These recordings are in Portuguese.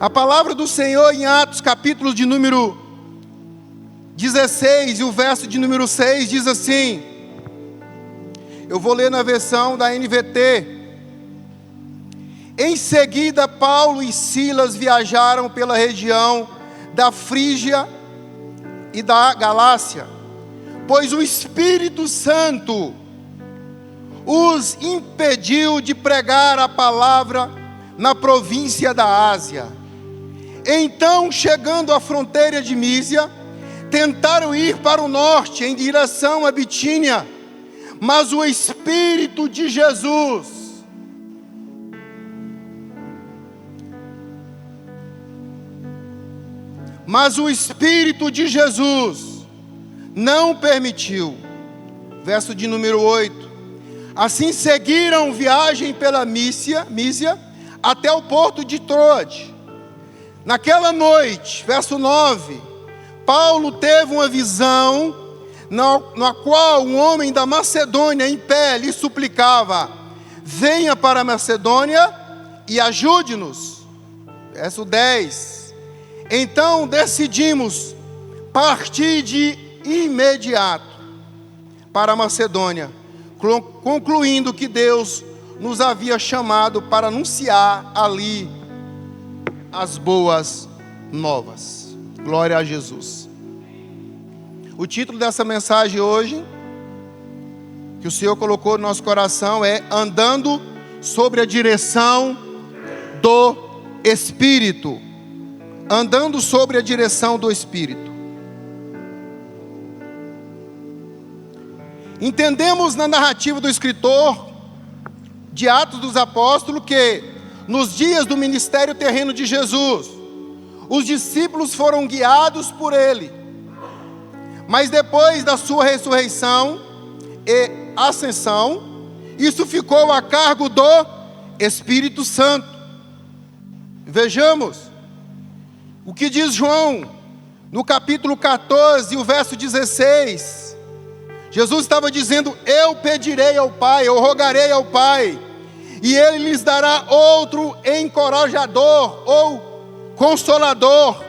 A palavra do Senhor em Atos, capítulo de número 16 e o verso de número 6 diz assim, eu vou ler na versão da NVT. Em seguida, Paulo e Silas viajaram pela região da Frígia e da Galácia, pois o Espírito Santo os impediu de pregar a palavra na província da Ásia. Então, chegando à fronteira de Mísia, tentaram ir para o norte, em direção a Bitínia, mas o Espírito de Jesus não permitiu. Verso de número 8. Assim seguiram viagem pela Mísia até o porto de Troade. Naquela noite, verso 9, Paulo teve uma visão na qual um homem da Macedônia em pé lhe suplicava: venha para a Macedônia e ajude-nos. Verso 10. Então decidimos partir de imediato para a Macedônia, concluindo que Deus nos havia chamado para anunciar ali as boas novas. Glória a Jesus. O título dessa mensagem hoje, que o Senhor colocou no nosso coração, é Andando sobre a direção do Espírito. Andando sobre a direção do Espírito. Entendemos na narrativa do escritor de Atos dos Apóstolos que nos dias do ministério terreno de Jesus, os discípulos foram guiados por ele. Mas depois da sua ressurreição e ascensão, isso ficou a cargo do Espírito Santo. Vejamos o que diz João no capítulo 14, o verso 16. Jesus estava dizendo: eu pedirei ao Pai, eu rogarei ao Pai, e Ele lhes dará outro encorajador ou consolador,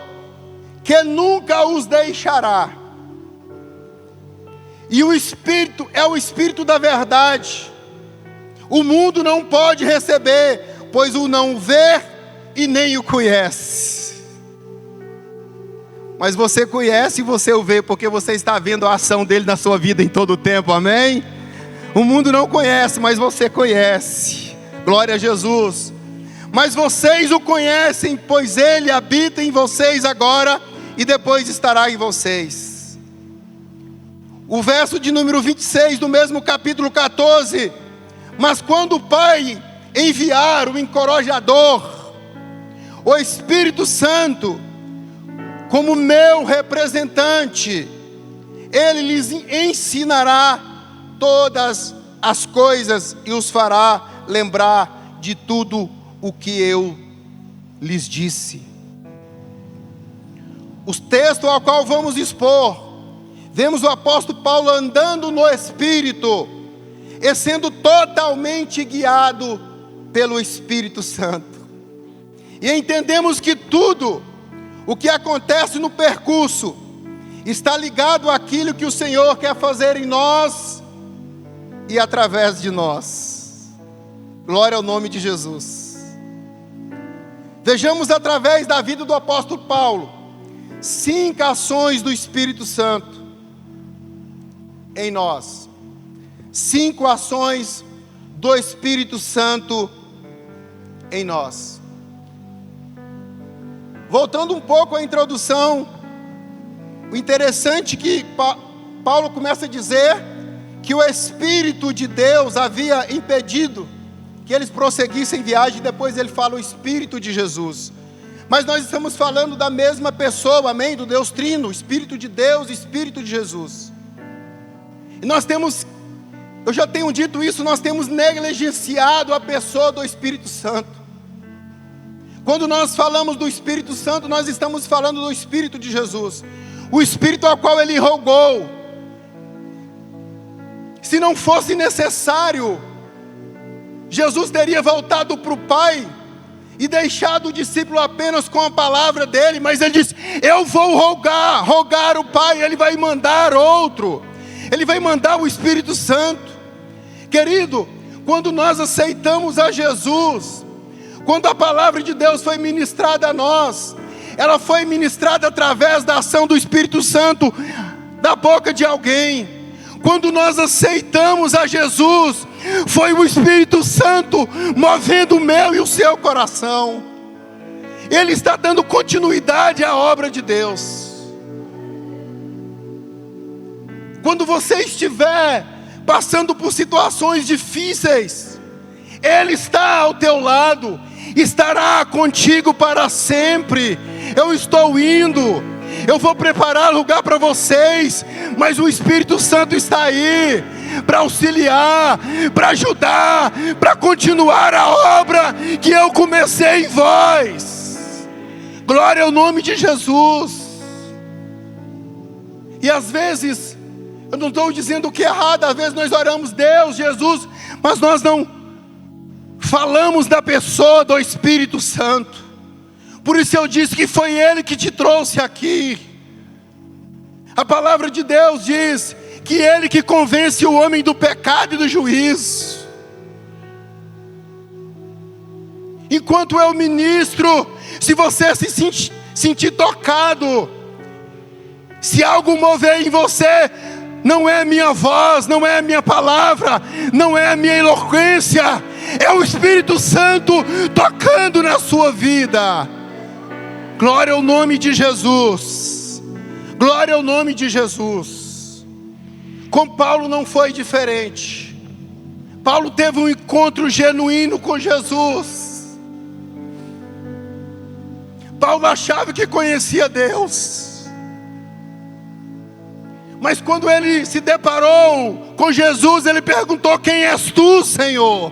que nunca os deixará. E o Espírito é o Espírito da verdade. O mundo não pode receber, pois o não vê e nem o conhece. Mas você conhece e você o vê, porque você está vendo a ação dele na sua vida em todo o tempo, amém? O mundo não conhece, mas você conhece. Glória a Jesus. Mas vocês o conhecem, pois ele habita em vocês agora e depois estará em vocês. O verso de número 26 do mesmo capítulo 14. Mas quando o Pai enviar o encorajador, o Espírito Santo, como meu representante, ele lhes ensinará todas as coisas e os fará lembrar de tudo o que eu lhes disse. Os textos ao qual vamos expor, vemos o apóstolo Paulo andando no Espírito e sendo totalmente guiado pelo Espírito Santo. E entendemos que tudo o que acontece no percurso está ligado àquilo que o Senhor quer fazer em nós e através de nós. Glória ao nome de Jesus. Vejamos através da vida do apóstolo Paulo 5 ações do Espírito Santo em nós. 5 ações do Espírito Santo em nós. Voltando um pouco à introdução, o interessante é que Paulo começa a dizer que o Espírito de Deus havia impedido que eles prosseguissem viagem. Depois ele fala o Espírito de Jesus. Mas nós estamos falando da mesma pessoa, amém? Do Deus Trino, Espírito de Deus e Espírito de Jesus. E nós temos, eu já tenho dito isso, nós temos negligenciado a pessoa do Espírito Santo. Quando nós falamos do Espírito Santo, nós estamos falando do Espírito de Jesus, o Espírito ao qual Ele rogou. Se não fosse necessário, Jesus teria voltado para o Pai e deixado o discípulo apenas com a palavra dele, mas ele disse: eu vou rogar o Pai, ele vai mandar outro, ele vai mandar o Espírito Santo. Querido, quando nós aceitamos a Jesus, quando a palavra de Deus foi ministrada a nós, ela foi ministrada através da ação do Espírito Santo da boca de alguém. Quando nós aceitamos a Jesus, foi o Espírito Santo movendo o meu e o seu coração. Ele está dando continuidade à obra de Deus. Quando você estiver passando por situações difíceis, Ele está ao teu lado, estará contigo para sempre. Eu estou indo, eu vou preparar lugar para vocês, mas o Espírito Santo está aí para auxiliar, para ajudar, para continuar a obra que eu comecei em vós. Glória ao nome de Jesus. E às vezes, eu não estou dizendo que é errado, às vezes nós oramos Deus, Jesus, mas nós não falamos da pessoa do Espírito Santo. Por isso eu disse que foi Ele que te trouxe aqui. A palavra de Deus diz que Ele que convence o homem do pecado e do juízo. Enquanto eu ministro, se você se sentir tocado, se algo mover em você, não é a minha voz, não é a minha palavra, não é a minha eloquência, é o Espírito Santo tocando na sua vida. Glória ao nome de Jesus. Glória ao nome de Jesus. Com Paulo não foi diferente. Paulo teve um encontro genuíno com Jesus. Paulo achava que conhecia Deus, mas quando ele se deparou com Jesus, ele perguntou: quem és tu, Senhor?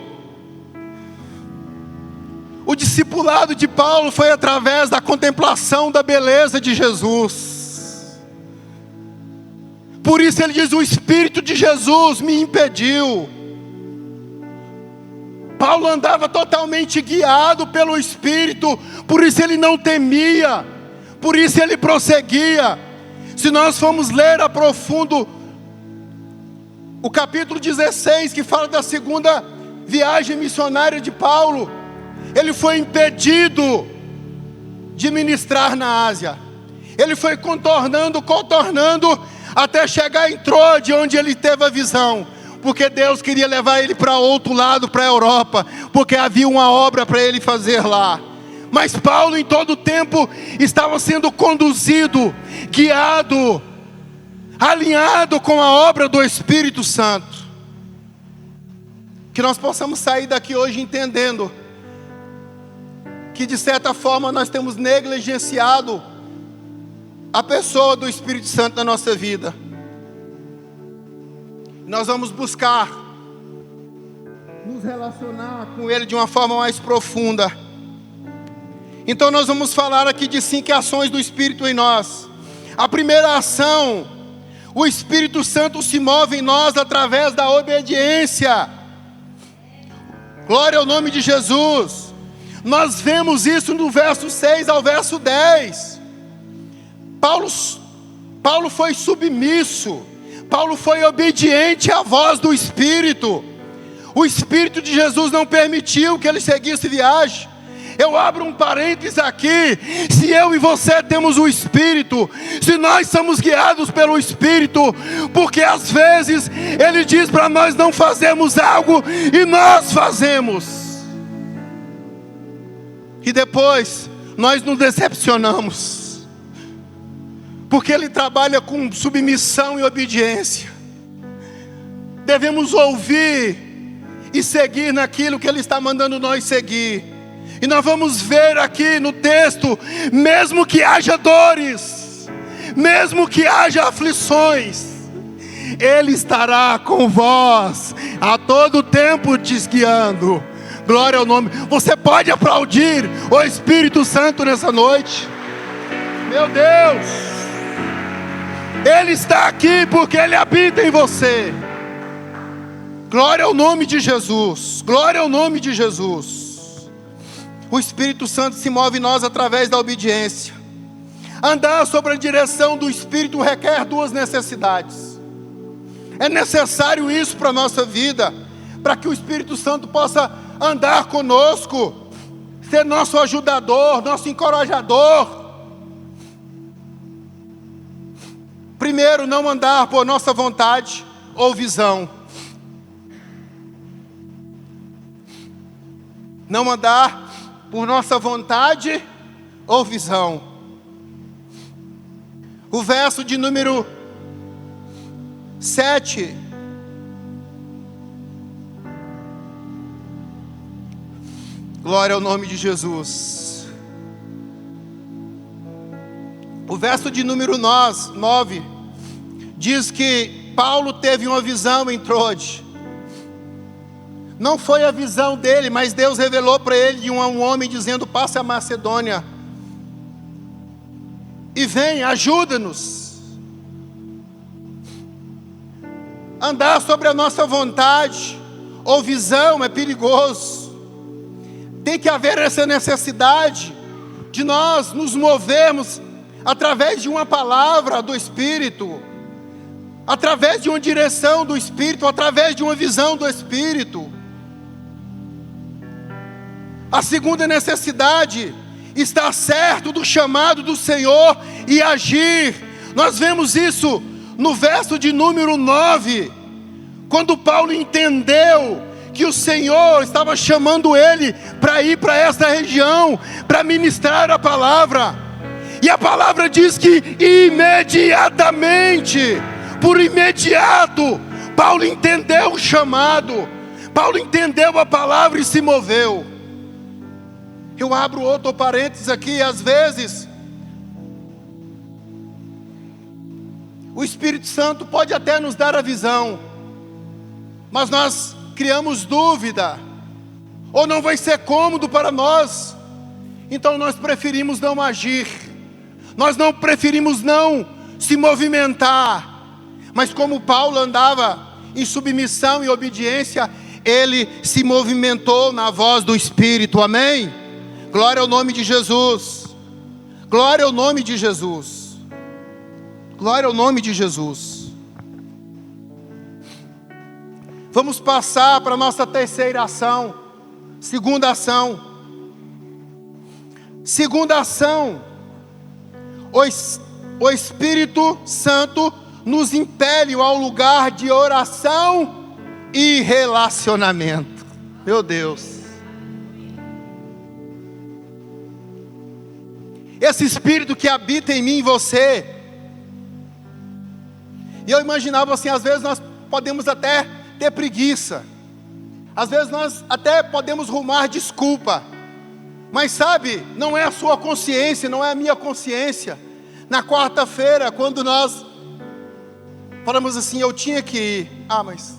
O discipulado de Paulo foi através da contemplação da beleza de Jesus. Por isso ele diz: o Espírito de Jesus me impediu. Paulo andava totalmente guiado pelo Espírito, por isso ele não temia, por isso ele prosseguia. Se nós formos ler a profundo o capítulo 16, que fala da segunda viagem missionária de Paulo, ele foi impedido de ministrar na Ásia. Ele foi contornando, até chegar em Troade, onde ele teve a visão. Porque Deus queria levar ele para outro lado, para a Europa, porque havia uma obra para ele fazer lá. Mas Paulo em todo o tempo estava sendo conduzido, guiado, alinhado com a obra do Espírito Santo. Que nós possamos sair daqui hoje entendendo que de certa forma nós temos negligenciado a pessoa do Espírito Santo na nossa vida. Nós vamos buscar nos relacionar com Ele de uma forma mais profunda. Então nós vamos falar aqui de 5 ações do Espírito em nós. A primeira ação: o Espírito Santo se move em nós através da obediência. Glória ao nome de Jesus. Nós vemos isso no verso 6 ao verso 10. Paulo foi submisso, Paulo foi obediente à voz do Espírito. O Espírito de Jesus não permitiu que ele seguisse viagem. Eu abro um parênteses aqui: se eu e você temos o Espírito, se nós somos guiados pelo Espírito, porque às vezes Ele diz para nós não fazermos algo e nós fazemos, e depois nós nos decepcionamos, porque Ele trabalha com submissão e obediência. Devemos ouvir e seguir naquilo que Ele está mandando nós seguir. E nós vamos ver aqui no texto: mesmo que haja dores, mesmo que haja aflições, Ele estará com vós a todo tempo te guiando. Glória ao nome. Você pode aplaudir o Espírito Santo nessa noite? Meu Deus, Ele está aqui porque Ele habita em você. Glória ao nome de Jesus. Glória ao nome de Jesus. o Espírito Santo se move em nós através da obediência. Andar sobre a direção do Espírito requer duas necessidades. É necessário isso para a nossa vida, para que o Espírito Santo possa andar conosco, ser nosso ajudador, nosso encorajador. Primeiro, não andar por nossa vontade ou visão. Não andar por nossa vontade ou visão. O verso de número 7. Glória ao nome de Jesus. O verso de número 9 diz que Paulo teve uma visão em Troade. Não foi a visão dele, mas Deus revelou para ele de um homem dizendo: passe a Macedônia e vem, ajuda-nos. Andar sobre a nossa vontade ou visão é perigoso. Tem que haver essa necessidade de nós nos movermos através de uma palavra do Espírito, através de uma direção do Espírito, através de uma visão do Espírito. A segunda necessidade, estar certo do chamado do Senhor e agir. Nós vemos isso no verso de número 9, quando Paulo entendeu que o Senhor estava chamando ele para ir para essa região, para ministrar a palavra. E a palavra diz que imediatamente, por imediato, Paulo entendeu o chamado, Paulo entendeu a palavra e se moveu. Eu abro outro parênteses aqui. Às vezes o Espírito Santo pode até nos dar a visão, mas nós criamos dúvida, ou não vai ser cômodo para nós, então nós preferimos não agir, nós não preferimos não se movimentar. Mas como Paulo andava em submissão e obediência, ele se movimentou na voz do Espírito. Amém? Glória ao nome de Jesus. Glória ao nome de Jesus. Glória ao nome de Jesus. Vamos passar para a nossa terceira ação. Segunda ação. Segunda ação. O Espírito Santo nos impele ao lugar de oração e relacionamento. Meu Deus. Esse Espírito que habita em mim e em você. E eu imaginava assim, às vezes nós podemos até ter preguiça. Às vezes nós até podemos rumar desculpa. Mas sabe, não é a sua consciência, não é a minha consciência. Na quarta-feira, quando nós falamos assim, eu tinha que ir. Mas,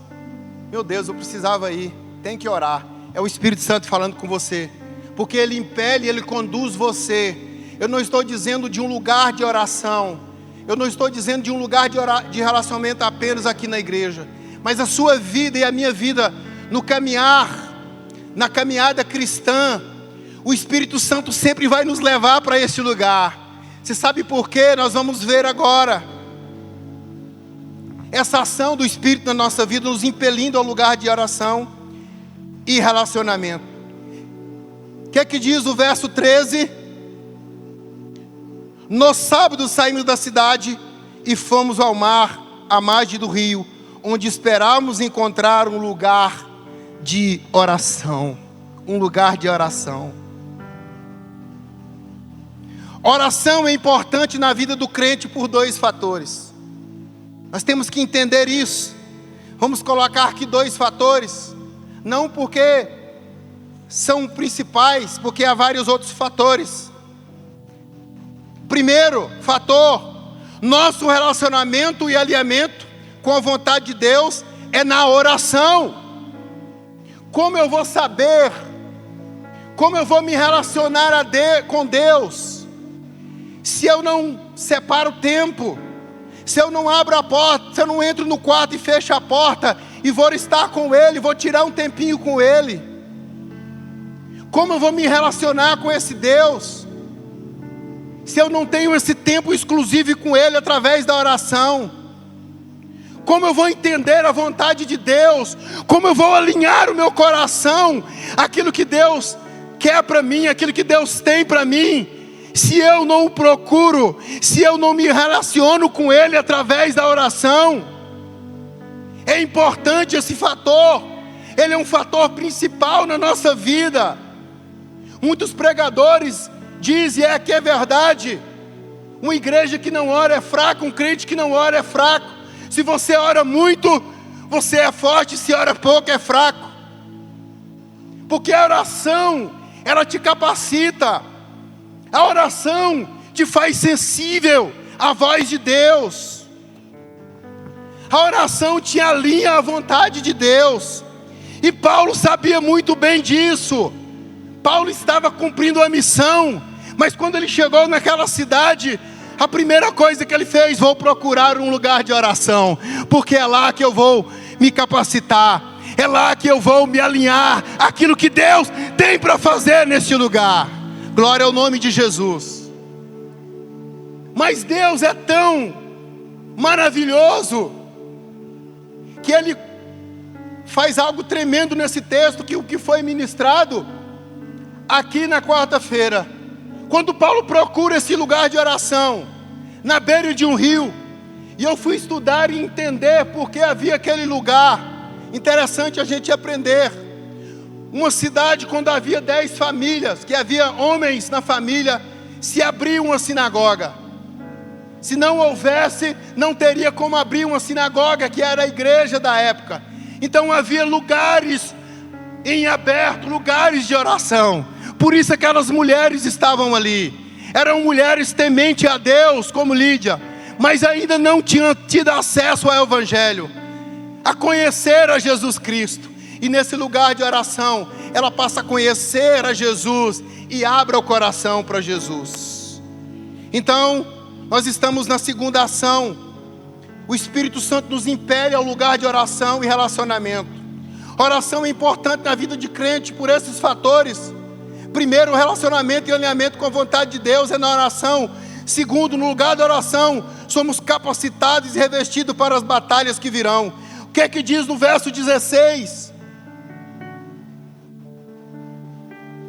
meu Deus, eu precisava ir. Tem que orar. É o Espírito Santo falando com você. Porque Ele impele, Ele conduz você. Eu não estou dizendo de um lugar de oração. Eu não estou dizendo de um lugar de relacionamento apenas aqui na igreja. Mas a sua vida e a minha vida no caminhar, na caminhada cristã, o Espírito Santo sempre vai nos levar para esse lugar. Você sabe por quê? Nós vamos ver agora. Essa ação do Espírito na nossa vida nos impelindo ao lugar de oração e relacionamento. O que é que diz o verso 13? No sábado saímos da cidade e fomos ao mar, à margem do rio, onde esperávamos encontrar um lugar de oração. Um lugar de oração. Oração é importante na vida do crente por dois fatores. Nós temos que entender isso. Vamos colocar aqui dois fatores. Não porque são principais, porque há vários outros fatores. Primeiro fator, nosso relacionamento e alinhamento com a vontade de Deus é na oração. Como eu vou saber? Como eu vou me relacionar com Deus? Se eu não separo tempo, se eu não abro a porta, se eu não entro no quarto e fecho a porta e vou estar com Ele, vou tirar um tempinho com Ele. Como eu vou me relacionar com esse Deus, se eu não tenho esse tempo exclusivo com Ele através da oração? Como eu vou entender a vontade de Deus? Como eu vou alinhar o meu coração àquilo que Deus quer para mim, aquilo que Deus tem para mim, se eu não o procuro, se eu não me relaciono com Ele através da oração? É importante esse fator, ele é um fator principal na nossa vida. Muitos pregadores dizem, que é verdade, uma igreja que não ora é fraca, um crente que não ora é fraco. Se você ora muito, você é forte, se ora pouco é fraco. Porque a oração, ela te capacita, a oração te faz sensível à voz de Deus, a oração te alinha à vontade de Deus, e Paulo sabia muito bem disso. Paulo estava cumprindo a missão, mas quando ele chegou naquela cidade, a primeira coisa que ele fez, vou procurar um lugar de oração, porque é lá que eu vou me capacitar, é lá que eu vou me alinhar àquilo que Deus tem para fazer neste lugar. Glória ao nome de Jesus. Mas Deus é tão maravilhoso, que Ele faz algo tremendo nesse texto, que o que foi ministrado aqui na quarta-feira, quando Paulo procura esse lugar de oração, na beira de um rio, e eu fui estudar e entender porque havia aquele lugar. Interessante a gente aprender. Uma cidade, quando havia 10 famílias, que havia homens na família, se abria uma sinagoga. Se não houvesse, não teria como abrir uma sinagoga, que era a igreja da época. Então havia lugares em aberto, lugares de oração. Por isso aquelas mulheres estavam ali. Eram mulheres tementes a Deus, como Lídia, mas ainda não tinham tido acesso ao Evangelho, a conhecer a Jesus Cristo. E nesse lugar de oração, ela passa a conhecer a Jesus e abre o coração para Jesus. Então, nós estamos na segunda ação. O Espírito Santo nos impele ao lugar de oração e relacionamento. Oração é importante na vida de crente por esses fatores. Primeiro, o relacionamento e alinhamento com a vontade de Deus é na oração. Segundo, no lugar da oração, somos capacitados e revestidos para as batalhas que virão. O que é que diz no verso 16?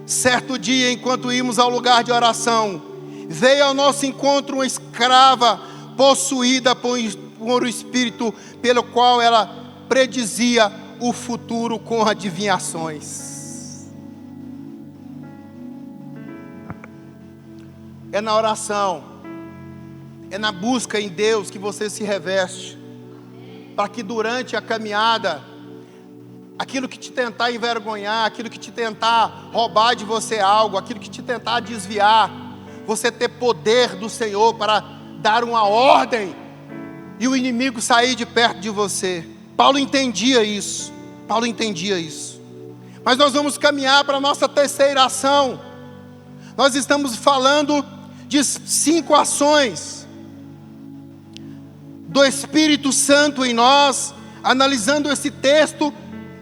Certo dia, enquanto íamos ao lugar de oração, veio ao nosso encontro uma escrava possuída por o espírito, pelo qual ela predizia o futuro com adivinhações. É na oração, é na busca em Deus que você se reveste, para que durante a caminhada, aquilo que te tentar envergonhar, aquilo que te tentar roubar de você algo, aquilo que te tentar desviar, você ter poder do Senhor para dar uma ordem e o inimigo sair de perto de você. Paulo entendia isso. Mas nós vamos caminhar para a nossa terceira ação. Nós estamos falando de 5 ações do Espírito Santo em nós, analisando esse texto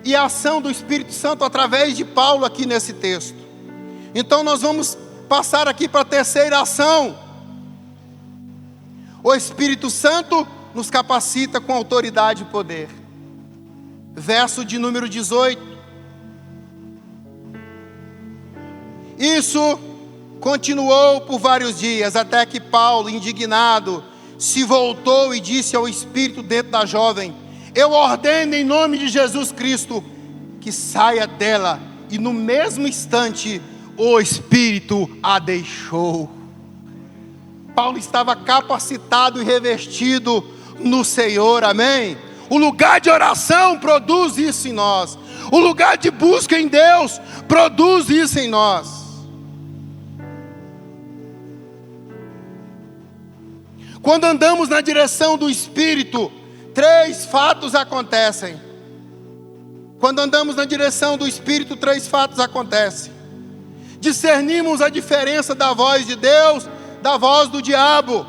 e a ação do Espírito Santo através de Paulo aqui nesse texto. Então nós vamos passar aqui para a terceira ação. O Espírito Santo nos capacita com autoridade e poder. Verso de número 18. Isso continuou por vários dias, até que Paulo, indignado, se voltou e disse ao espírito dentro da jovem: eu ordeno em nome de Jesus Cristo que saia dela. E no mesmo instante o espírito a deixou. Paulo estava capacitado e revestido no Senhor, amém? O lugar de oração produz isso em nós. O lugar de busca em Deus produz isso em nós. Quando andamos na direção do Espírito, 3 fatos acontecem. Quando andamos na direção do Espírito, 3 fatos acontecem. Discernimos a diferença da voz de Deus, da voz do diabo.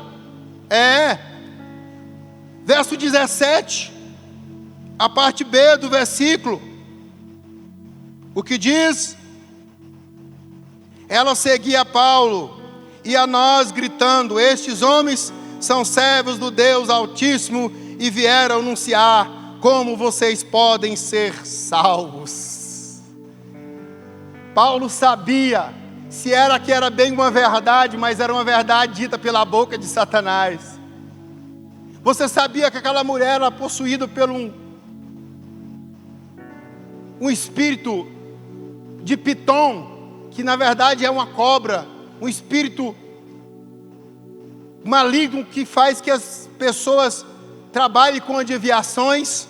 Verso 17, a parte B do versículo, o que diz: Ela seguia Paulo e a nós, gritando: estes homens são servos do Deus Altíssimo e vieram anunciar como vocês podem ser salvos. Paulo sabia se era que era bem uma verdade, mas era uma verdade dita pela boca de Satanás. Você sabia que aquela mulher era possuída por um espírito de Pitom, que na verdade é uma cobra, um espírito maligno que faz que as pessoas trabalhem com adivinhações?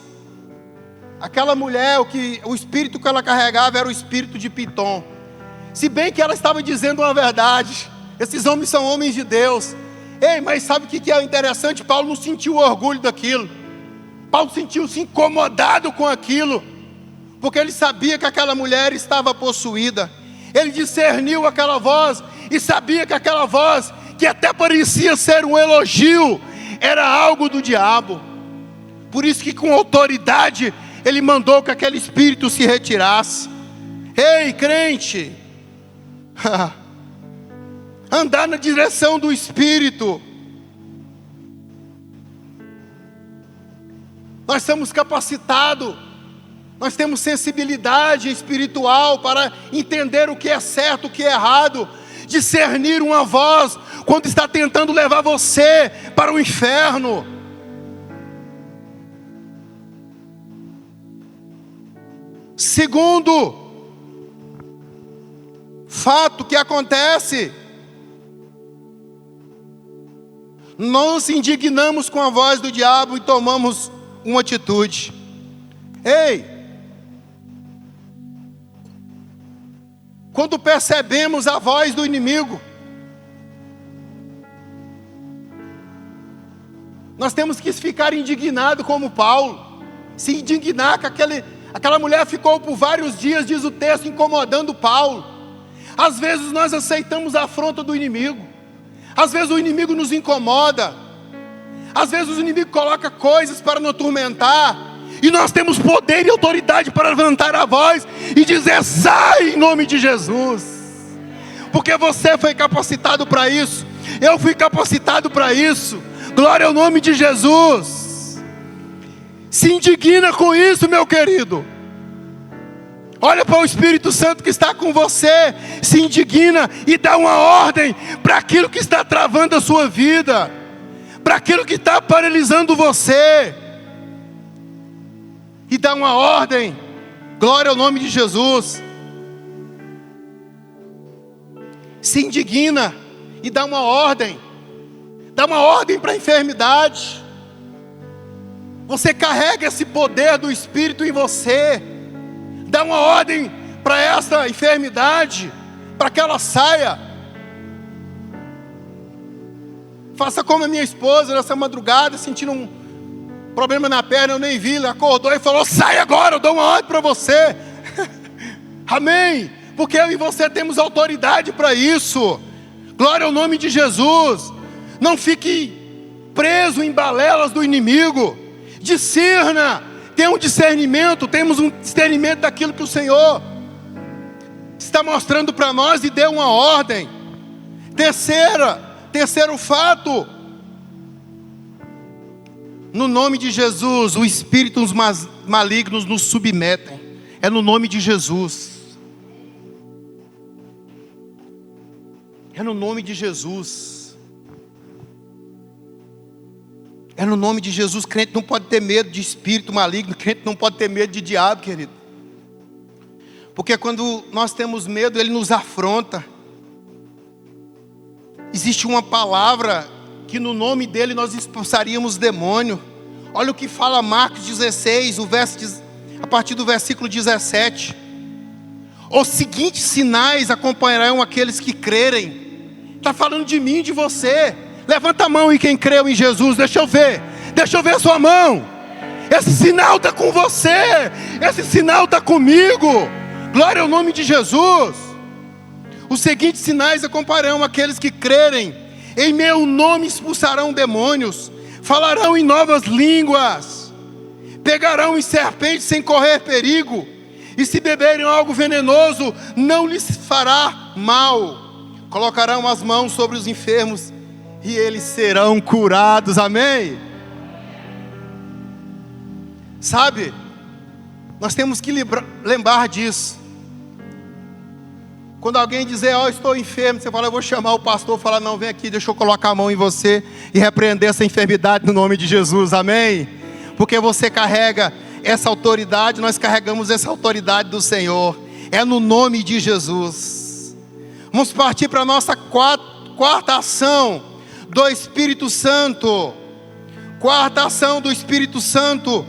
Aquela mulher, o espírito que ela carregava era o espírito de Pitom. Se bem que ela estava dizendo uma verdade, esses homens são homens de Deus. Ei, mas sabe o que é interessante? Paulo não sentiu orgulho daquilo. Paulo sentiu-se incomodado com aquilo, porque ele sabia que aquela mulher estava possuída. Ele discerniu aquela voz e sabia que aquela voz, que até parecia ser um elogio, era algo do diabo. Por isso que com autoridade ele mandou que aquele espírito se retirasse. Ei, crente, andar na direção do Espírito. Nós somos capacitados, nós temos sensibilidade espiritual para entender o que é certo, o que é errado, discernir uma voz quando está tentando levar você para o inferno. Segundo fato que acontece: não nos indignamos com a voz do diabo e tomamos uma atitude. Ei, quando percebemos a voz do inimigo, nós temos que ficar indignados como Paulo, se indignar que aquela mulher ficou por vários dias, diz o texto, incomodando Paulo. Às vezes nós aceitamos a afronta do inimigo, às vezes o inimigo nos incomoda, às vezes o inimigo coloca coisas para nos atormentar, e nós temos poder e autoridade para levantar a voz e dizer: sai em nome de Jesus, porque você foi capacitado para isso, eu fui capacitado para isso. Glória ao nome de Jesus. Se indigna com isso, meu querido. Olha para o Espírito Santo que está com você, se indigna e dá uma ordem para aquilo que está travando a sua vida, para aquilo que está paralisando você, e dá uma ordem. Glória ao nome de Jesus. Se indigna e dá uma ordem para a enfermidade. Você carrega esse poder do Espírito em você. Dá uma ordem para essa enfermidade, para que ela saia. Faça como a minha esposa nessa madrugada, sentindo um problema na perna, eu nem vi, ela acordou e falou: sai agora, eu dou uma ordem para você. Amém? Porque eu e você temos autoridade para isso. Glória ao nome de Jesus. Não fique preso em balelas do inimigo. Discerna. Tenha um discernimento. Temos um discernimento daquilo que o Senhor está mostrando para nós e deu uma ordem. Terceiro fato: no nome de Jesus, os espíritos malignos nos submetem. É no nome de Jesus. É no nome de Jesus. É no nome de Jesus. Crente não pode ter medo de espírito maligno. Crente não pode ter medo de diabo, querido. Porque quando nós temos medo, ele nos afronta. Existe uma palavra que no nome dele nós expulsaríamos demônio. Olha o que fala Marcos 16, a partir do versículo 17. Os seguintes sinais acompanharão aqueles que crerem. Está falando de mim e de você. Levanta a mão aí quem creu em Jesus. Deixa eu ver a sua mão. Esse sinal está com você. Esse sinal está comigo. Glória ao nome de Jesus. Os seguintes sinais acompanharão aqueles que crerem. Em meu nome expulsarão demônios, falarão em novas línguas, pegarão em serpentes sem correr perigo, E se beberem algo venenoso, não lhes fará mal. Colocarão as mãos sobre os enfermos e eles serão curados. Amém? Sabe, nós temos que lembrar disso. Quando alguém dizer, estou enfermo, você fala, eu vou chamar o pastor, fala, não, vem aqui, deixa eu colocar a mão em você e repreender essa enfermidade no nome de Jesus, amém? Porque você carrega essa autoridade, nós carregamos essa autoridade do Senhor, é no nome de Jesus. Vamos partir para a nossa quarta ação do Espírito Santo. Quarta ação do Espírito Santo.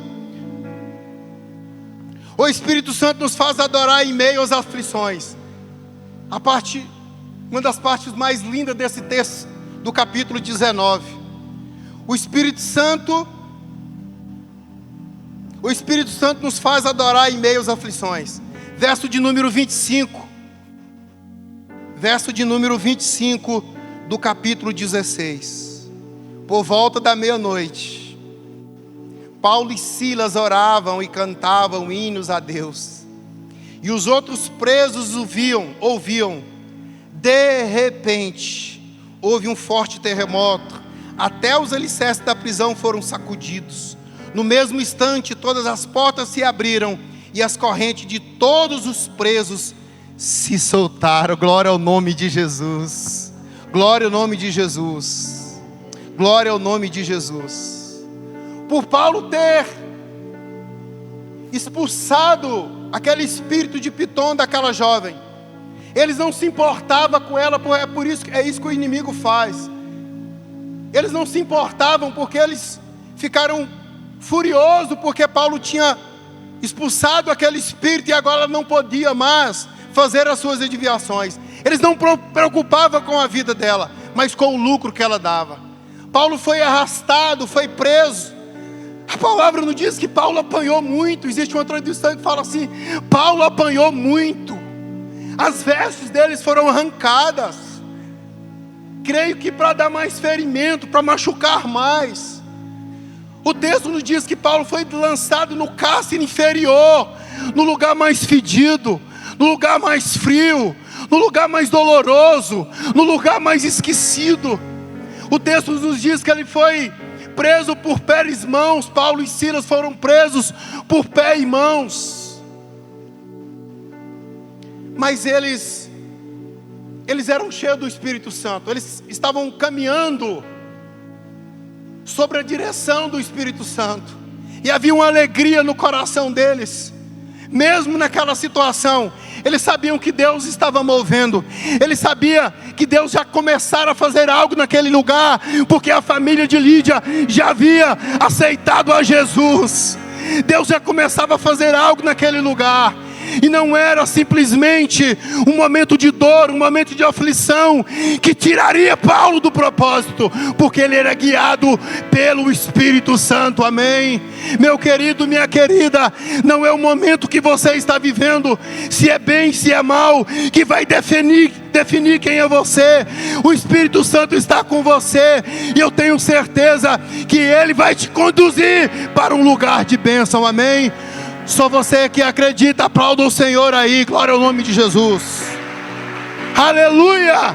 O Espírito Santo nos faz adorar em meio às aflições. Uma das partes mais lindas desse texto, do capítulo 19. O Espírito Santo nos faz adorar em meio às aflições. Verso de número 25. Verso de número 25 do capítulo 16. Por volta da meia-noite, Paulo e Silas oravam e cantavam hinos a Deus. E os outros presos ouviam. De repente, houve um forte terremoto. Até os alicerces da prisão foram sacudidos. No mesmo instante, todas as portas se abriram e as correntes de todos os presos se soltaram. Glória ao nome de Jesus. Glória ao nome de Jesus. Glória ao nome de Jesus. Por Paulo ter expulsado aquele espírito de Pitom daquela jovem, eles não se importavam com ela, é isso que o inimigo faz. Eles não se importavam porque eles ficaram furiosos porque Paulo tinha expulsado aquele espírito e agora não podia mais fazer as suas adivinhações. Eles não preocupavam com a vida dela, mas com o lucro que ela dava. Paulo foi arrastado, foi preso. A palavra não diz que Paulo apanhou muito. Existe uma tradução que fala assim: Paulo apanhou muito. As vestes deles foram arrancadas. Creio que para dar mais ferimento, para machucar mais. O texto nos diz que Paulo foi lançado no cárcere inferior, no lugar mais fedido, no lugar mais frio, no lugar mais doloroso, no lugar mais esquecido. O texto nos diz que ele foi preso por pé e mãos. Paulo e Silas foram presos por pé e mãos. Mas eles eram cheios do Espírito Santo. Eles estavam caminhando sobre a direção do Espírito Santo. E havia uma alegria no coração deles. Mesmo naquela situação, eles sabiam que Deus estava movendo. Eles sabiam que Deus já começara a fazer algo naquele lugar, porque a família de Lídia já havia aceitado a Jesus. Deus já começava a fazer algo naquele lugar. E não era simplesmente um momento de dor, um momento de aflição que tiraria Paulo do propósito, porque ele era guiado pelo Espírito Santo, amém? Meu querido, minha querida, não é o momento que você está vivendo, se é bem, se é mal, que vai definir quem é você. O Espírito Santo está com você, e eu tenho certeza que Ele vai te conduzir para um lugar de bênção, amém? Só você que acredita, aplauda o Senhor aí, glória ao nome de Jesus. Aleluia!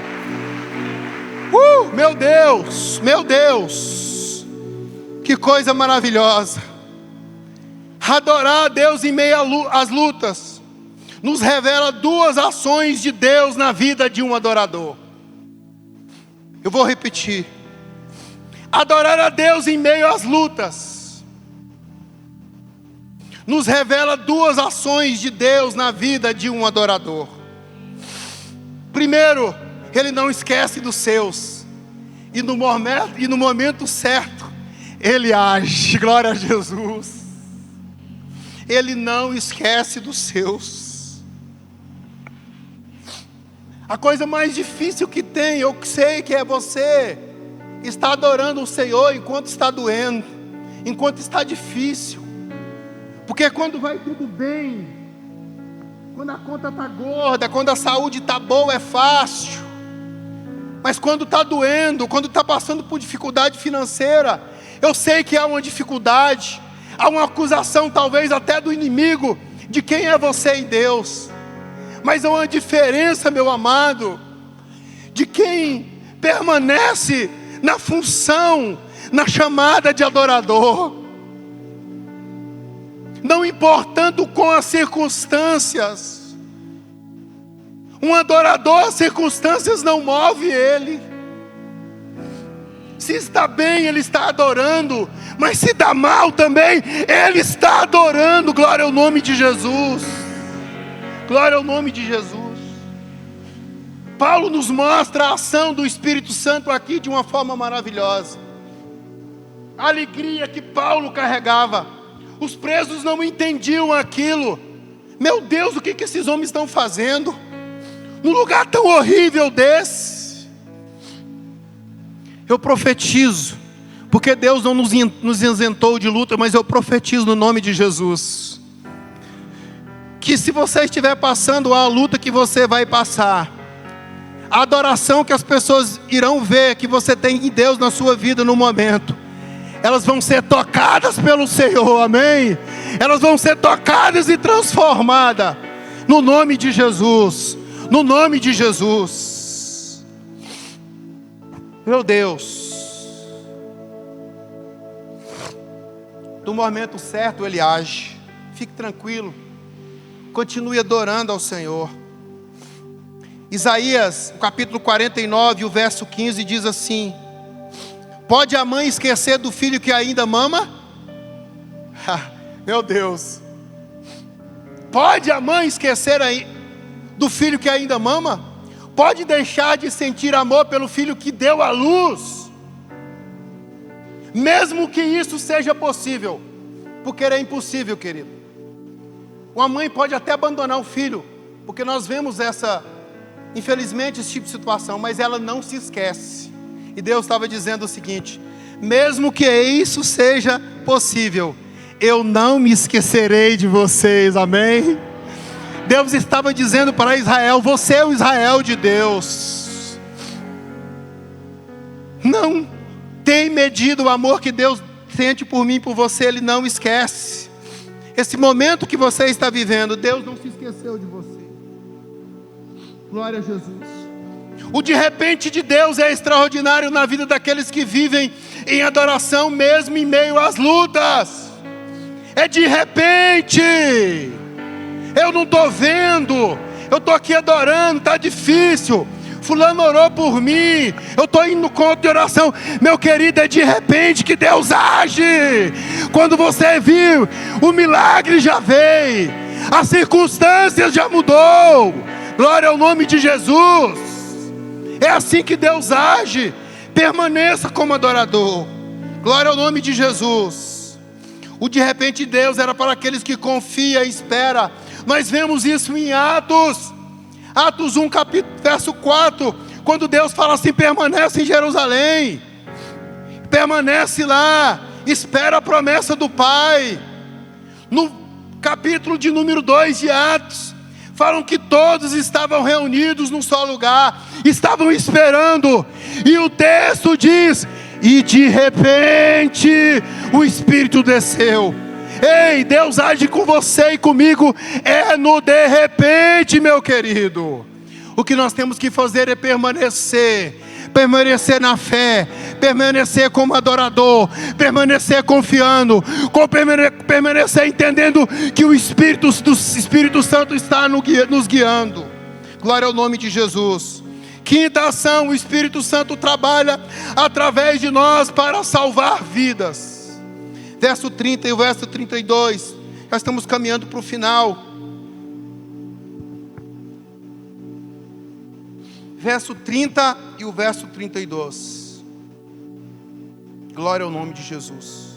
Meu Deus, que coisa maravilhosa. Adorar a Deus em meio às lutas nos revela duas ações de Deus na vida de um adorador. Eu vou repetir: adorar a Deus em meio às lutas nos revela duas ações de Deus na vida de um adorador. Primeiro, Ele não esquece dos seus, e no momento certo Ele age. Glória a Jesus. Ele não esquece dos seus. A coisa mais difícil que tem, eu sei que é você estar adorando o Senhor enquanto está doendo, enquanto está difícil. Porque quando vai tudo bem, quando a conta está gorda, quando a saúde está boa, é fácil. Mas quando está doendo, quando está passando por dificuldade financeira, eu sei que há uma dificuldade, há uma acusação talvez até do inimigo de quem é você em Deus, mas há uma diferença, meu amado, de quem permanece na função, na chamada de adorador, não importando com as circunstâncias. Um adorador, as circunstâncias não movem ele. Se está bem, ele está adorando, mas se dá mal também, ele está adorando. Glória ao nome de Jesus. Glória ao nome de Jesus. Paulo nos mostra a ação do Espírito Santo aqui de uma forma maravilhosa. A alegria que Paulo carregava. Os presos não entendiam aquilo. Meu Deus, o que esses homens estão fazendo? Num lugar tão horrível desse. Eu profetizo, porque Deus não nos isentou de luta, mas eu profetizo no nome de Jesus, que se você estiver passando a luta que você vai passar, a adoração que as pessoas irão ver que você tem em Deus na sua vida no momento, elas vão ser tocadas pelo Senhor, amém? Elas vão ser tocadas e transformadas, no nome de Jesus, no nome de Jesus. Meu Deus, no momento certo Ele age. Fique tranquilo, continue adorando ao Senhor. Isaías, capítulo 49, o verso 15 diz assim: pode a mãe esquecer do filho que ainda mama? Meu Deus, pode a mãe esquecer do filho que ainda mama? Pode deixar de sentir amor pelo filho que deu à luz? Mesmo que isso seja possível, porque é impossível, querido. Uma mãe pode até abandonar o filho, porque nós vemos infelizmente, esse tipo de situação, mas ela não se esquece. E Deus estava dizendo o seguinte: mesmo que isso seja possível, eu não me esquecerei de vocês, amém? Deus estava dizendo para Israel: você é o Israel de Deus. Não tem medido o amor que Deus sente por mim e por você. Ele não esquece. Esse momento que você está vivendo, Deus não se esqueceu de você. Glória a Jesus. O de repente de Deus é extraordinário na vida daqueles que vivem em adoração, mesmo em meio às lutas. É de repente. Eu não estou vendo, eu estou aqui adorando, está difícil. Fulano orou por mim, eu estou indo no culto de oração. Meu querido, é de repente que Deus age. Quando você viu, o milagre já veio, as circunstâncias já mudou. Glória ao nome de Jesus. É assim que Deus age. Permaneça como adorador. Glória ao nome de Jesus. O de repente Deus era para aqueles que confiam e esperam. Nós vemos isso em Atos 1, verso 4, quando Deus fala assim: permanece em Jerusalém, permanece lá, espera a promessa do Pai. No capítulo de número 2 de Atos, falam que todos estavam reunidos num só lugar, estavam esperando, e o texto diz: e de repente o Espírito desceu. Ei, Deus age com você e comigo é no de repente, meu querido. O que nós temos que fazer é permanecer na fé, permanecer como adorador, permanecer confiando, permanecer entendendo que o Espírito Santo está nos guiando. Glória ao nome de Jesus. Quinta ação: o Espírito Santo trabalha através de nós para salvar vidas. Verso 30 e o verso 32, nós estamos caminhando para o final. Verso 30 e o verso 32. Glória ao nome de Jesus.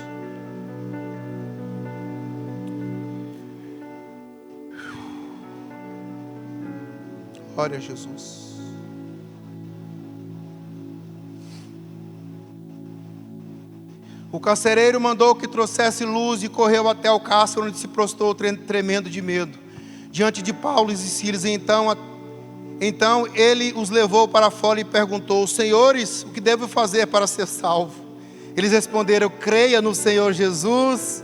Glória a Jesus. O carcereiro mandou que trouxesse luz e correu até o cárcere, onde se prostrou tremendo de medo diante de Paulo e Silas. Então ele os levou para fora e perguntou: senhores, o que devo fazer para ser salvo? Eles responderam: creia no Senhor Jesus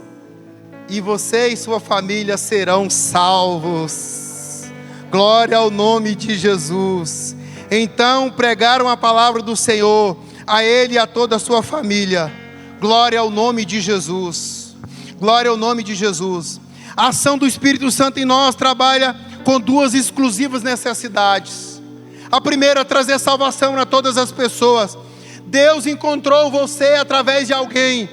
e você e sua família serão salvos. Glória ao nome de Jesus. Então pregaram a palavra do Senhor a ele e a toda a sua família. Glória ao nome de Jesus. Glória ao nome de Jesus. A ação do Espírito Santo em nós trabalha com duas exclusivas necessidades. A primeira é trazer salvação a todas as pessoas. Deus encontrou você através de alguém,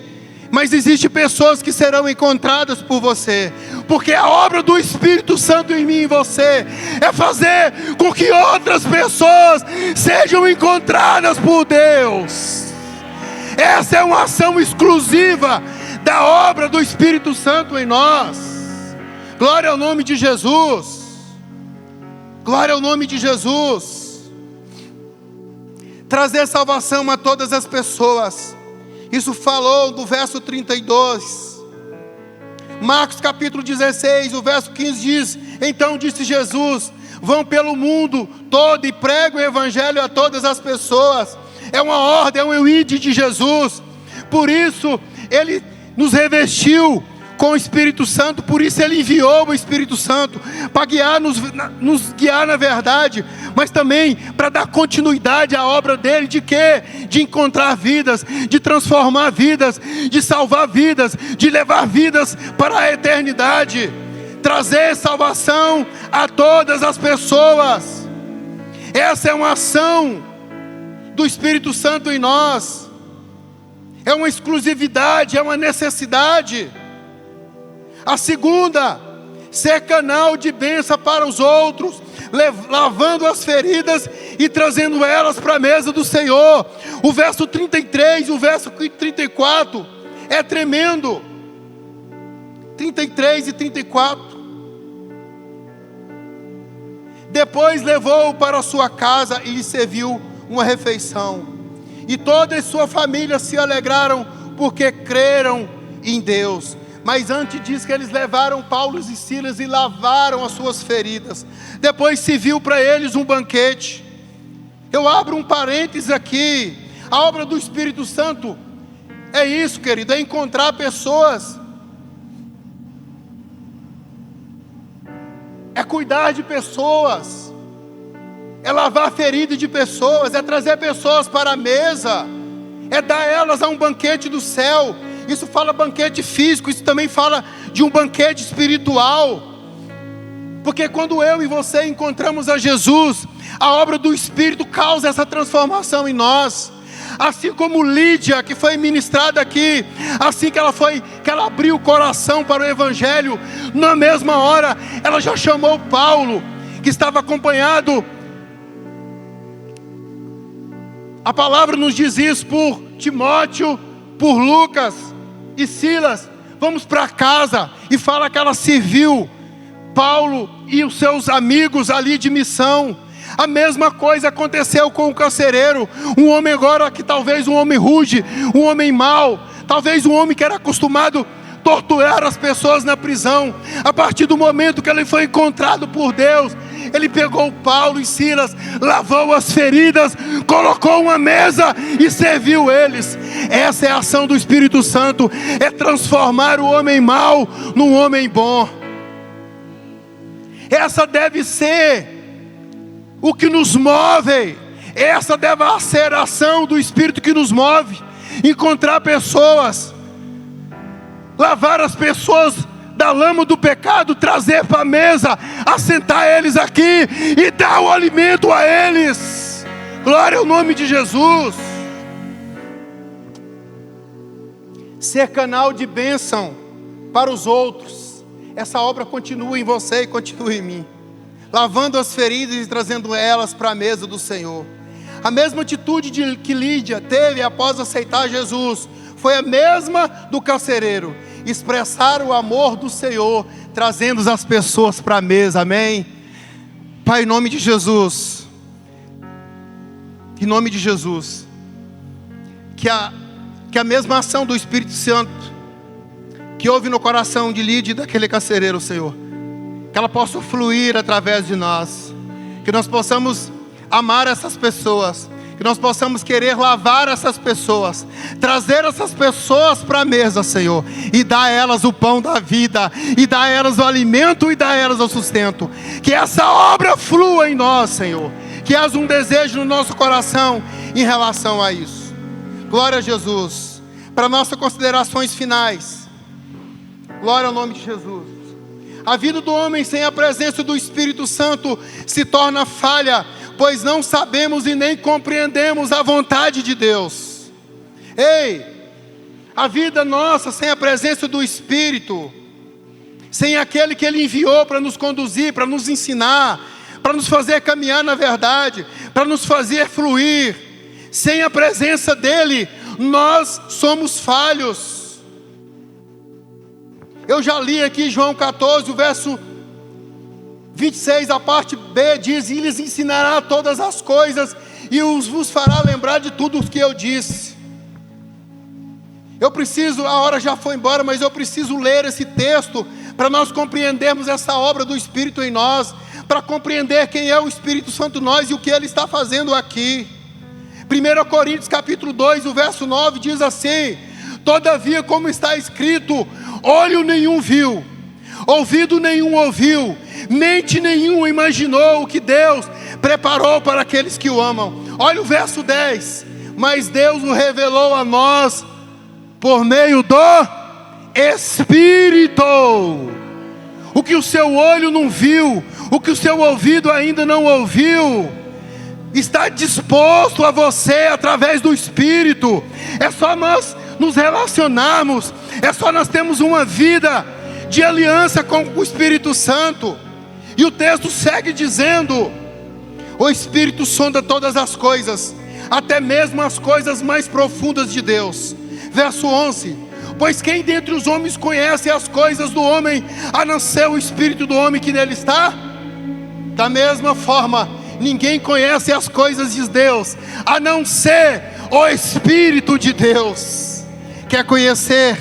mas existem pessoas que serão encontradas por você, porque a obra do Espírito Santo em mim e em você é fazer com que outras pessoas sejam encontradas por Deus. Essa é uma ação exclusiva da obra do Espírito Santo em nós. Glória ao nome de Jesus. Glória ao nome de Jesus. Trazer salvação a todas as pessoas. Isso falou do verso 32. Marcos capítulo 16, o verso 15 diz: então disse Jesus: vão pelo mundo todo e preguem o evangelho a todas as pessoas. É uma ordem, é um ide de Jesus. Por isso Ele nos revestiu com o Espírito Santo, por isso Ele enviou o Espírito Santo para nos guiar na verdade, mas também para dar continuidade à obra dele. De quê? De encontrar vidas, de transformar vidas, de salvar vidas, de levar vidas para a eternidade, trazer salvação a todas as pessoas. Essa é uma ação do Espírito Santo em nós, é uma exclusividade, é uma necessidade. A segunda, ser canal de bênção para os outros, lavando as feridas e trazendo elas para a mesa do Senhor. O verso 33, o verso 34 é tremendo. 33 e 34. Depois levou-o para a sua casa e lhe serviu uma refeição. E toda a sua família se alegraram porque creram em Deus. Mas antes disso que eles levaram Paulo e Silas e lavaram as suas feridas. Depois se viu para eles um banquete. Eu abro um parênteses aqui. A obra do Espírito Santo é isso, querido, é encontrar pessoas, é cuidar de pessoas, é lavar a ferida de pessoas, é trazer pessoas para a mesa, é dar elas a um banquete do céu. Isso fala banquete físico, isso também fala de um banquete espiritual. Porque quando eu e você encontramos a Jesus, a obra do Espírito causa essa transformação em nós. Assim como Lídia, que foi ministrada aqui, assim que ela abriu o coração para o Evangelho, na mesma hora, ela já chamou Paulo, que estava acompanhado. A palavra nos diz isso por Timóteo, por Lucas e Silas. Vamos para casa, e fala que ela serviu Paulo e os seus amigos ali de missão. A mesma coisa aconteceu com o carcereiro, um homem agora que talvez um homem rude, um homem mau, talvez um homem que era acostumado a torturar as pessoas na prisão. A partir do momento que ele foi encontrado por Deus, ele pegou Paulo e Silas, lavou as feridas, colocou uma mesa e serviu eles. Essa é a ação do Espírito Santo, é transformar o homem mau num homem bom. Essa deve ser o que nos move, essa deve ser a ação do Espírito que nos move. Encontrar pessoas, lavar as pessoas da lama do pecado, trazer para a mesa, assentar eles aqui e dar o alimento a eles. Glória ao nome de Jesus. Ser canal de bênção para os outros. Essa obra continua em você e continua em mim, lavando as feridas e trazendo elas para a mesa do Senhor. A mesma atitude que Lídia teve após aceitar Jesus foi a mesma do carcereiro. Expressar o amor do Senhor, trazendo as pessoas para a mesa. Amém? Pai, em nome de Jesus, em nome de Jesus, que a mesma ação do Espírito Santo que houve no coração de Lídia e daquele carcereiro, Senhor, que ela possa fluir através de nós, que nós possamos amar essas pessoas, Que nós possamos querer lavar essas pessoas, trazer essas pessoas para a mesa, Senhor, e dar a elas o pão da vida, e dar a elas o alimento, e dar a elas o sustento. Que essa obra flua em nós, Senhor. Que haja um desejo no nosso coração em relação a isso. Glória a Jesus. Para nossas considerações finais. Glória ao nome de Jesus. A vida do homem sem a presença do Espírito Santo se torna falha, pois não sabemos e nem compreendemos a vontade de Deus. Ei, a vida nossa sem a presença do Espírito, sem aquele que Ele enviou para nos conduzir, para nos ensinar, para nos fazer caminhar na verdade, para nos fazer fluir, sem a presença dEle, nós somos falhos. Eu já li aqui João 14, o verso 26, a parte B, diz: e lhes ensinará todas as coisas, e vos fará lembrar de tudo o que eu disse. Eu preciso, a hora já foi embora, mas eu preciso ler esse texto, para nós compreendermos essa obra do Espírito em nós, para compreender quem é o Espírito Santo em nós, e o que Ele está fazendo aqui. 1 Coríntios capítulo 2, o verso 9, diz assim: todavia, como está escrito, olho nenhum viu, ouvido nenhum ouviu, mente nenhum imaginou o que Deus preparou para aqueles que o amam. Olha o verso 10: mas Deus o revelou a nós por meio do Espírito. O que o seu olho não viu, o que o seu ouvido ainda não ouviu, está disposto a você através do Espírito. É só nós nos relacionarmos, é só nós termos uma vida de aliança com o Espírito Santo. E o texto segue dizendo: o Espírito sonda todas as coisas, até mesmo as coisas mais profundas de Deus. Verso 11: pois quem dentre os homens conhece as coisas do homem, a não ser o Espírito do homem que nele está? Da mesma forma, ninguém conhece as coisas de Deus, a não ser o Espírito de Deus. Quer conhecer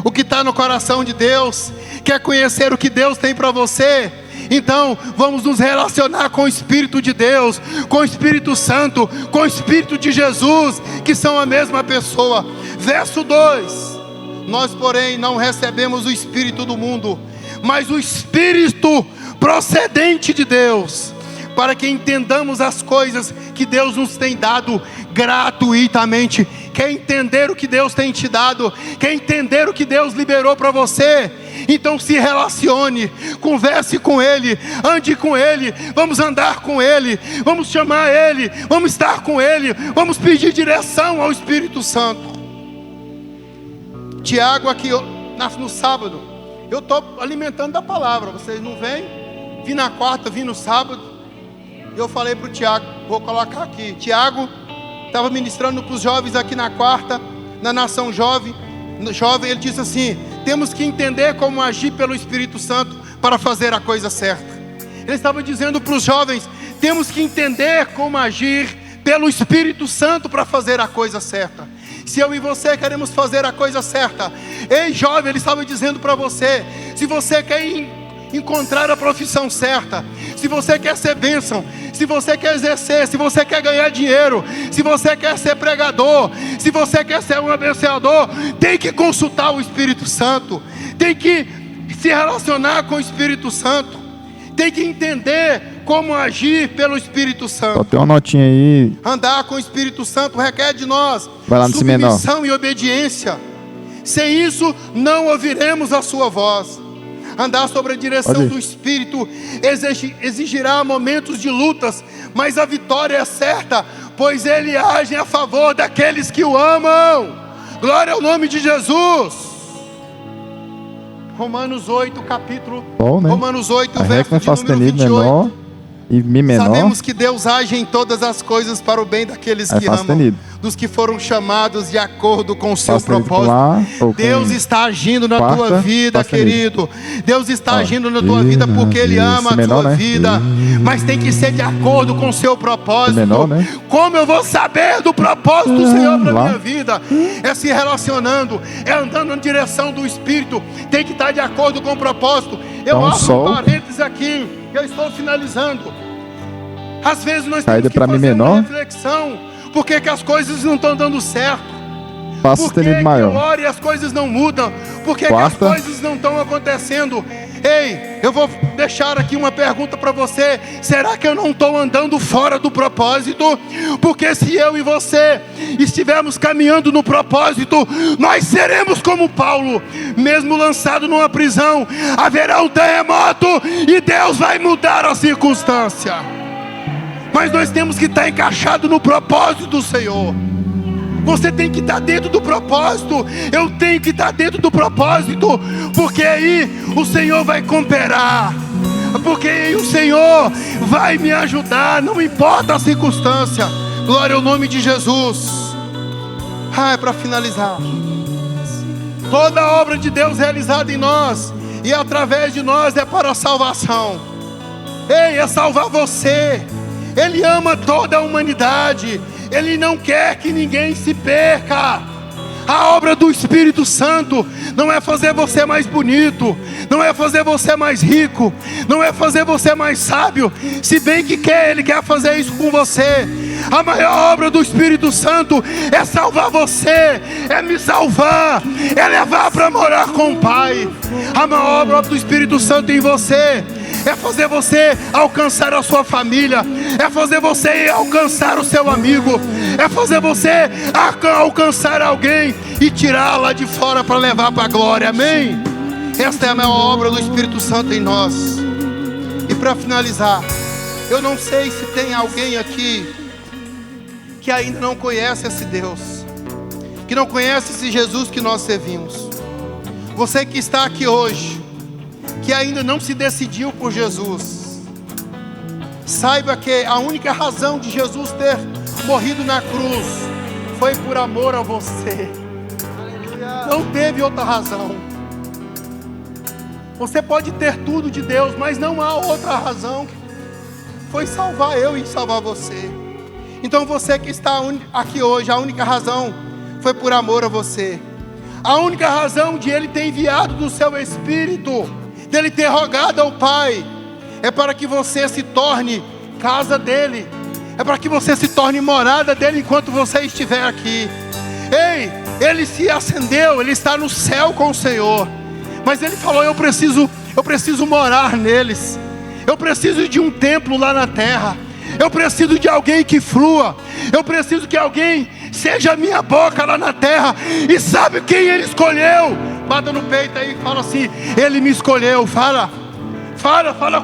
o que está no coração de Deus? Quer conhecer o que Deus tem para você? Então vamos nos relacionar com o Espírito de Deus, com o Espírito Santo, com o Espírito de Jesus, que são a mesma pessoa. Verso 2: nós porém não recebemos o Espírito do mundo, mas o Espírito procedente de Deus, para que entendamos as coisas que Deus nos tem dado gratuitamente. Quer entender o que Deus tem te dado? Quer entender o que Deus liberou para você? Então se relacione, converse com Ele, ande com Ele, vamos andar com Ele, vamos chamar Ele, vamos estar com Ele, vamos pedir direção ao Espírito Santo. Tiago aqui no sábado, eu estou alimentando da palavra, vocês não vêm? Vim na quarta, vim no sábado. Eu falei para o Tiago, vou colocar aqui. Tiago estava ministrando para os jovens aqui na quarta, na Nação Jovem. Ele disse assim: temos que entender como agir pelo Espírito Santo para fazer a coisa certa. Ele estava dizendo para os jovens: temos que entender como agir pelo Espírito Santo para fazer a coisa certa. Se eu e você queremos fazer a coisa certa, ei jovem, ele estava dizendo para você: se você quer encontrar a profissão certa, se você quer ser bênção, se você quer exercer, se você quer ganhar dinheiro, se você quer ser pregador, se você quer ser um abençoador, tem que consultar o Espírito Santo, tem que se relacionar com o Espírito Santo, tem que entender como agir pelo Espírito Santo. Só tem uma notinha aí. Andar com o Espírito Santo requer de nós submissão e obediência. Sem isso não ouviremos a sua voz. Andar sobre a direção do Espírito exigirá momentos de lutas, mas a vitória é certa, pois Ele age a favor daqueles que o amam. Glória ao nome de Jesus. Romanos 8, capítulo. Bom, né? Romanos 8, a verso de número 28. Menor e Mi menor. Sabemos que Deus age em todas as coisas para o bem daqueles que amam, dos que foram chamados de acordo com o seu propósito. Deus está agindo na tua vida, querido. Deus está agindo na tua vida porque Ele ama a tua vida. Mas tem que ser de acordo com o seu propósito. Como eu vou saber do propósito do Senhor para a minha vida? É se relacionando, é andando na direção do Espírito. Tem que estar de acordo com o propósito. Eu abro um parênteses aqui, eu estou finalizando. Às vezes nós temos que fazer uma reflexão. Por que as coisas não estão dando certo? Passa Por que sustenido eu maior. oro e as coisas não mudam? Por que as Quarta. coisas não estão acontecendo? Ei, eu vou deixar aqui uma pergunta para você. Será que eu não estou andando fora do propósito? Porque se eu e você estivermos caminhando no propósito, nós seremos como Paulo. Mesmo lançado numa prisão, haverá um terremoto e Deus vai mudar a circunstância. Mas nós temos que estar encaixado no propósito do Senhor. Você tem que estar dentro do propósito. Eu tenho que estar dentro do propósito. Porque aí o Senhor vai cooperar. Porque aí o Senhor vai me ajudar. Não importa a circunstância. Glória ao nome de Jesus. É para finalizar. Toda a obra de Deus realizada em nós e através de nós é para a salvação. Ei, é salvar você. Ele ama toda a humanidade. Ele não quer que ninguém se perca. A obra do Espírito Santo não é fazer você mais bonito, não é fazer você mais rico, não é fazer você mais sábio. Se bem que Ele quer fazer isso com você. A maior obra do Espírito Santo é salvar você, é me salvar, é levar para morar com o Pai. A maior obra do Espírito Santo em você é fazer você alcançar a sua família, é fazer você alcançar o seu amigo, é fazer você alcançar alguém e tirar lá de fora para levar para a glória. Amém? Esta é a maior obra do Espírito Santo em nós. E para finalizar, eu não sei se tem alguém aqui que ainda não conhece esse Deus, que não conhece esse Jesus que nós servimos. Você que está aqui hoje, que ainda não se decidiu por Jesus, saiba que a única razão de Jesus ter morrido na cruz foi por amor a você. Não teve outra razão. Você pode ter tudo de Deus, mas não há outra razão. Foi salvar eu e salvar você. Então você que está aqui hoje, a única razão foi por amor a você. A única razão de Ele ter enviado do seu Espírito, dele ter rogado ao Pai, é para que você se torne casa dele, é para que você se torne morada dele enquanto você estiver aqui. Ei, ele se ascendeu, ele está no céu com o Senhor, mas ele falou: eu preciso morar neles, eu preciso de um templo lá na terra, eu preciso de alguém que flua, eu preciso que alguém seja a minha boca lá na terra. E sabe quem ele escolheu? Bata no peito aí e fala assim: Ele me escolheu. Fala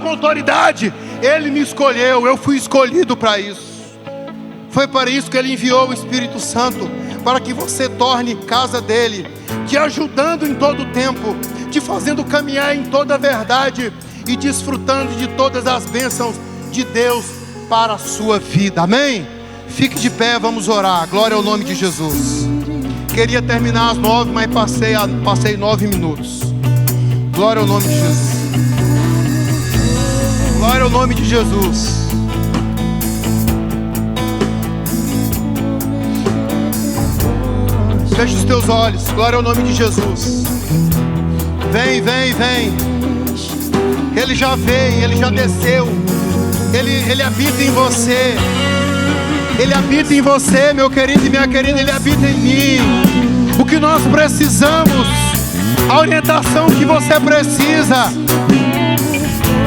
com autoridade. Ele me escolheu, eu fui escolhido para isso. Foi para isso que Ele enviou o Espírito Santo, para que você torne casa dele, te ajudando em todo o tempo, te fazendo caminhar em toda a verdade e desfrutando de todas as bênçãos de Deus para a sua vida. Amém? Fique de pé, vamos orar. Glória ao nome de Jesus. Queria terminar às 9, mas passei 9 minutos. Glória ao nome de Jesus. Glória ao nome de Jesus. Feche os teus olhos. Glória ao nome de Jesus. Vem. Ele já veio, Ele já desceu. Ele habita em você. Ele habita em você, meu querido e minha querida. Ele habita em mim. O que nós precisamos, a orientação que você precisa,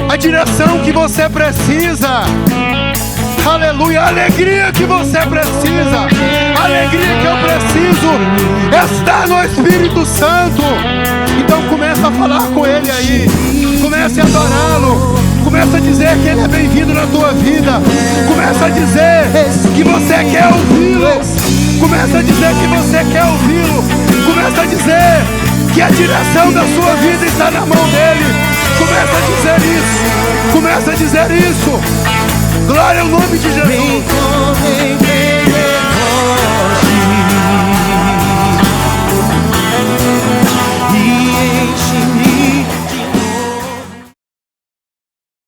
a direção que você precisa, aleluia, a alegria que você precisa, a alegria que eu preciso está no Espírito Santo. Então comece a falar com Ele aí, comece a adorá-lo, comece a dizer que Ele é bem-vindo na tua vida, comece a dizer que você quer ouvi-lo, comece a dizer que você quer ouvi-lo, comece a dizer que a direção da sua vida está na mão dEle. Começa a dizer isso. Glória ao nome de Jesus.